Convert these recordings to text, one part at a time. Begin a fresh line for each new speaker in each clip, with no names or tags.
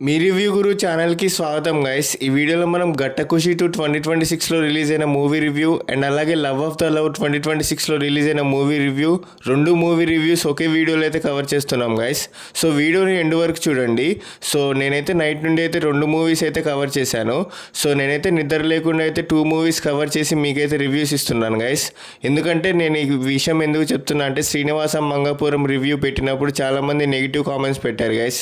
మీ review గురు ఛానల్కి స్వాగతం guys. ఈ వీడియోలో మనం గట్టకుషి 2 2026లో రిలీజ్ అయిన మూవీ రివ్యూ అండ్ అలాగే లవ్ ఆఫ్ ద లవ్ 2026లో రిలీజ్ అయిన మూవీ రివ్యూ, రెండు మూవీ రివ్యూస్ ఒకే వీడియోలో అయితే కవర్ చేస్తున్నాం గైస్. సో వీడియోని ఎండ్ వరకు చూడండి. సో నేనైతే నైట్ నుండి అయితే 2 మూవీస్ అయితే కవర్ చేశాను. సో నేనైతే నిద్ర లేకుండా అయితే 2 మూవీస్ కవర్ చేసి మీకైతే రివ్యూస్ ఇస్తున్నాను గైస్. ఎందుకంటే నేను ఈ విషయం ఎందుకు చెప్తున్నా అంటే శ్రీనివాసం మంగాపురం రివ్యూ పెట్టినప్పుడు చాలామంది నెగిటివ్ కామెంట్స్ పెట్టారు గైస్,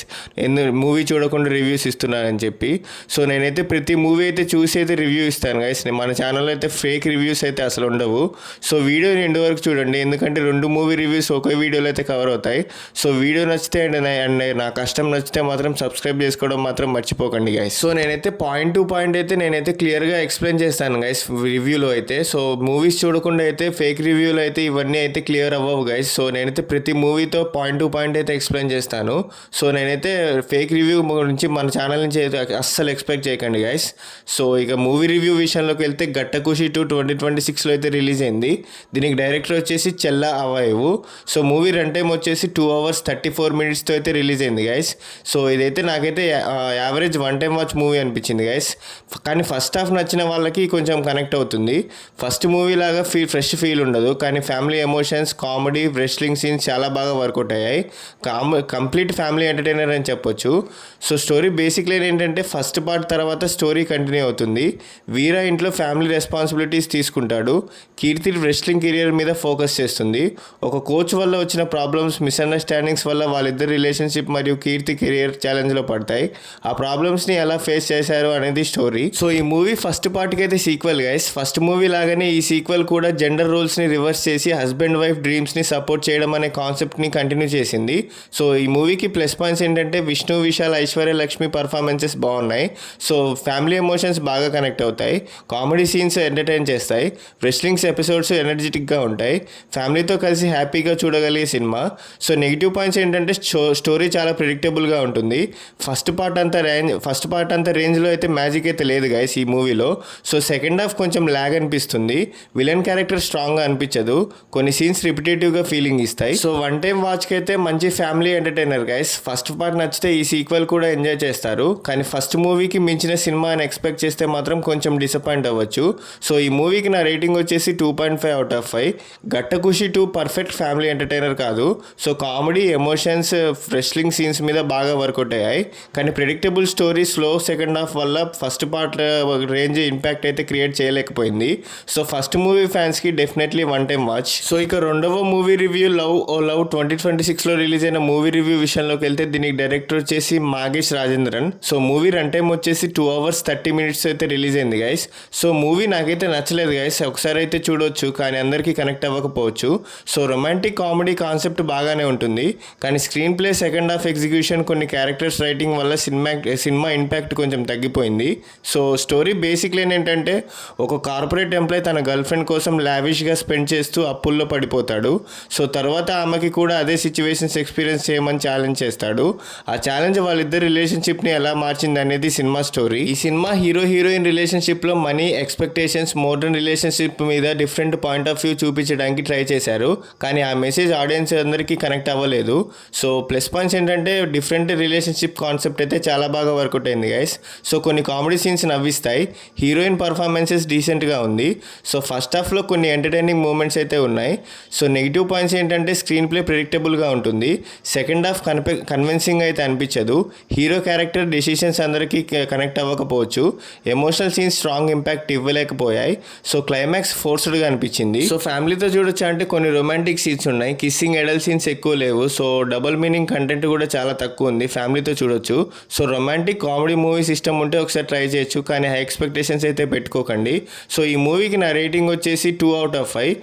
మూవీ చూడకుండా రివ్యూస్ ఇస్తున్నానని చెప్పి. సో నేనైతే ప్రతి మూవీ అయితే చూసి అయితే రివ్యూ ఇస్తాను గైస్. మన ఛానల్లో అయితే ఫేక్ రివ్యూస్ అయితే అసలు ఉండవు. సో వీడియోని ఎండ్ వరకు చూడండి, ఎందుకంటే 2 మూవీ రివ్యూస్ ఒకే వీడియోలో అయితే కవర్ అవుతాయి. సో వీడియో నచ్చితే అండ్ నా కష్టం నచ్చితే మాత్రం సబ్స్క్రైబ్ చేసుకోవడం మాత్రం మర్చిపోకండి గైస్. సో నేనైతే పాయింట్ టు పాయింట్ అయితే నేనైతే క్లియర్గా ఎక్స్ప్లెయిన్ చేస్తాను గైస్ రివ్యూలో అయితే. సో మూవీస్ చూడకుండా అయితే ఫేక్ రివ్యూలో అయితే ఇవన్నీ అయితే క్లియర్ అవ్వవు గైస్. సో నేనైతే ప్రతి మూవీతో పాయింట్ టు పాయింట్ అయితే ఎక్స్ప్లెయిన్ చేస్తాను. సో నేనైతే ఫేక్ రివ్యూ గురించి మన ఛానల్ నుంచి అయితే అస్సలు ఎక్స్పెక్ట్ చేయకండి గైస్. సో ఇక మూవీ రివ్యూ విషయంలోకి వెళ్తే గట్టకుషి 2 2026లో అయితే రిలీజ్ అయింది. దీనికి డైరెక్టర్ వచ్చేసి చెల్లా అవాయివు. సో మూవీ రన్ టైం వచ్చేసి 2 hours 34 minutesతో అయితే రిలీజ్ అయింది గైస్. సో ఇదైతే నాకైతే యావరేజ్ 1 time వాచ్ మూవీ అనిపించింది గైస్. కానీ ఫస్ట్ హాఫ్ నచ్చిన వాళ్ళకి కొంచెం కనెక్ట్ అవుతుంది. ఫస్ట్ మూవీ లాగా ఫ్రెష్ ఫీల్ ఉండదు, కానీ family emotions, comedy, wrestling scenes చాలా బాగా వర్కౌట్ అయ్యాయి. కంప్లీట్ ఫ్యామిలీ ఎంటర్టైనర్ అని చెప్పొచ్చు. సో స్టోరీ బేసిక్లీ ఏంటంటే ఫస్ట్ పార్ట్ తర్వాత స్టోరీ కంటిన్యూ అవుతుంది. వీర ఇంట్లో ఫ్యామిలీ రెస్పాన్సిబిలిటీస్ తీసుకుంటాడు. కీర్తి రెస్లింగ్ కెరియర్ మీద ఫోకస్ చేస్తుంది. ఒక కోచ్ వల్ల వచ్చిన ప్రాబ్లమ్స్, మిస్అండర్స్టాండింగ్స్ వల్ల వాళ్ళిద్దరి రిలేషన్షిప్ మరియు కీర్తి కెరియర్ ఛాలెంజ్లో పడతాయి. ఆ ప్రాబ్లమ్స్ని ఎలా ఫేస్ చేశారు అనేది స్టోరీ. సో ఈ మూవీ ఫస్ట్ పార్ట్కి అయితే సీక్వెల్ గైస్. ఫస్ట్ మూవీ లాగానే ఈ సీక్వెల్ కూడా జెండర్ రోల్స్ని రివర్స్ చేసి హస్బెండ్ వైఫ్ డ్రీమ్స్ని సపోర్ట్ చేయడం అనే కాన్సెప్ట్ని కంటిన్యూ చేసింది. సో ఈ మూవీకి ప్లస్ పాయింట్స్ ఏంటంటే విష్ణు, విశాల్, ఐశ్వర్య లక్ష్మి పర్ఫార్మెన్సెస్ బాగున్నాయి. సో ఫ్యామిలీ ఎమోషన్స్ బాగా కనెక్ట్ అవుతాయి. కామెడీ సీన్స్ ఎంటర్టైన్ చేస్తాయి. రెస్లింగ్స్ ఎపిసోడ్స్ ఎనర్జెటిక్గా ఉంటాయి. ఫ్యామిలీతో కలిసి హ్యాపీగా చూడగలిగే సినిమా. సో నెగిటివ్ పాయింట్స్ ఏంటంటే స్టోరీ చాలా ప్రిడిక్టబుల్గా ఉంటుంది. ఫస్ట్ పార్ట్ అంతా రేంజ్లో అయితే మ్యాజిక్ అయితే లేదు గైస్ ఈ మూవీలో. సో సెకండ్ హాఫ్ కొంచెం ల్యాగ్ అనిపిస్తుంది. విలన్ క్యారెక్టర్ స్ట్రాంగ్గా అనిపించదు. కొన్ని సీన్స్ రిపిటేటివ్గా ఫీలింగ్ ఇస్తాయి. సో 1 time వాచ్కి అయితే మంచి family entertainer guys. First part నచ్చితే ఈ సీక్వెల్ కూడా ఎంజాయ్ చేస్తారు. కానీ ఫస్ట్ మూవీకి మించిన సినిమా అని ఎక్స్పెక్ట్ చేస్తే మాత్రం కొంచెం డిసప్పాయింట్ అవ్వచ్చు. సో ఈ మూవీకి నా రేటింగ్ వచ్చేసి 2.5 out of 5. Gattakusthi 2 perfect family entertainer కాదు. So comedy, emotions, wrestling scenes మీద బాగా వర్కౌట్ అయ్యాయి. కానీ predictable story, slow second half వల్ల ఫస్ట్ పార్ట్ రేంజ్ ఇంపాక్ట్ అయితే క్రియేట్ చేయలేకపోయింది. సో ఫస్ట్ మూవీ ఫ్యాన్స్కి డెఫినెట్లీ 1 time వాచ్. సో ఇక రెండవ మూవీ రివ్యూ లవ్ 2026లో రిలీజ్ అయిన మూవీ రివ్యూ విషయంలోకి వెళ్తే దీనికి డైరెక్టర్ వచ్చేసి Magesh Rajendran. So movie run time వచ్చేసి 2 hours 30 minutes అయితే రిలీజ్ అయింది గైస్. సో మూవీ నాకైతే నచ్చలేదు గైస్. ఒకసారి అయితే చూడవచ్చు, కానీ అందరికీ కనెక్ట్ అవ్వకపోవచ్చు. సో రొమాంటిక్ కామెడీ కాన్సెప్ట్ బాగానే ఉంటుంది, కానీ screen play, second half execution, కొన్ని క్యారెక్టర్స్ రైటింగ్ వల్ల సినిమా ఇంపాక్ట్ కొంచెం తగ్గిపోయింది. సో స్టోరీ బేసిక్లీ ఏంటంటే ఒక కార్పొరేట్ ఎంప్లాయ్ తన గర్ల్ ఫ్రెండ్ కోసం లావిష్గా స్పెండ్ చేస్తూ అప్పుల్లో పడిపోతాడు. సో తర్వాత ఆమెకి కూడా అదే సిచ్యువేషన్స్ ఎక్స్పీరియన్స్ చేయమని ఛాలెంజ్ చేస్తాడు. ఆ ఛాలెంజ్ వాళ్ళిద్దరు రిలేషన్షిప్ని ఎలా మార్చింది అనేది సినిమా స్టోరీ. ఈ సినిమా హీరో హీరోయిన్ రిలేషన్షిప్లో మనీ, ఎక్స్పెక్టేషన్స్, మోడర్న్ రిలేషన్షిప్ మీద డిఫరెంట్ పాయింట్ ఆఫ్ వ్యూ చూపించడానికి ట్రై చేశారు, కానీ ఆ మెసేజ్ ఆడియన్స్ అందరికీ కనెక్ట్ అవ్వలేదు. సో ప్లస్ పాయింట్స్ ఏంటంటే డిఫరెంట్ రిలేషన్షిప్ కాన్సెప్ట్ అయితే చాలా బాగా వర్కౌట్ అయింది గైస్. సో కొన్ని కామెడీ సీన్స్ నవ్విస్తాయి. హీరోయిన్ పర్ఫార్మెన్సెస్ డీసెంట్గా ఉంది. సో ఫస్ట్ హాఫ్లో కొన్ని ఎంటర్టైనింగ్ మూమెంట్స్ అయితే ఉన్నాయి. సో నెగిటివ్ పాయింట్స్ ఏంటంటే స్క్రీన్ ప్లే ప్రెడిక్టబుల్గా ఉంటుంది. సెకండ్ హాఫ్ కన్విన్సింగ్ అయితే అనిపించదు. హీరో క్యారెక్టర్ డెసిషన్స్ అందరికీ కనెక్ట్ అవ్వకపోవచ్చు. ఎమోషనల్ సీన్స్ స్ట్రాంగ్ ఇంపాక్ట్ ఇవ్వలేకపోయాయి. సో క్లైమాక్స్ ఫోర్స్డ్గా అనిపించింది. సో ఫ్యామిలీతో చూడొచ్చా అంటే కొన్ని రొమాంటిక్ సీన్స్ ఉన్నాయి. కిస్సింగ్, ఎడల్ సీన్స్ ఎక్కువ లేవు. సో డబుల్ మీనింగ్ కంటెంట్ కూడా చాలా తక్కువ ఉంది. ఫ్యామిలీతో చూడొచ్చు. సో రొమాంటిక్ కామెడీ మూవీస్ ఇష్టం ఉంటే ఒకసారి ట్రై చేయొచ్చు, కానీ హై ఎక్స్పెక్టేషన్స్ అయితే పెట్టుకోకండి. సో ఈ మూవీకి నా రేటింగ్ వచ్చేసి 2 out of 5.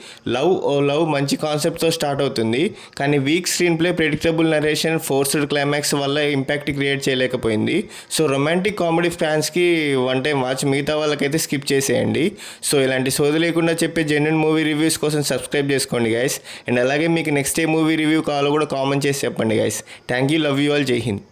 లవ్ మంచి కాన్సెప్ట్తో స్టార్ట్ అవుతుంది, కానీ week screen play, predictable narration, forced climax వల్ల ఇంపాక్ట్ క్రియేట్ చేయలేకపోయింది. సో రొమాంటిక్ కామెడీ ఫ్యాన్స్కి 1 time వాచ్, మిగతా వాళ్ళకైతే స్కిప్ చేసేయండి. సో ఇలాంటి సోది లేకుండా చెప్పే జెన్యున్ మూవీ రివ్యూస్ కోసం సబ్స్క్రైబ్ చేసుకోండి గైస్. అండ్ అలాగే మీకు నెక్స్ట్ ఏ మూవీ రివ్యూ కావాలో కూడా కామెంట్ చేసి చెప్పండి guys. Thank you, love you all, జై హింద్.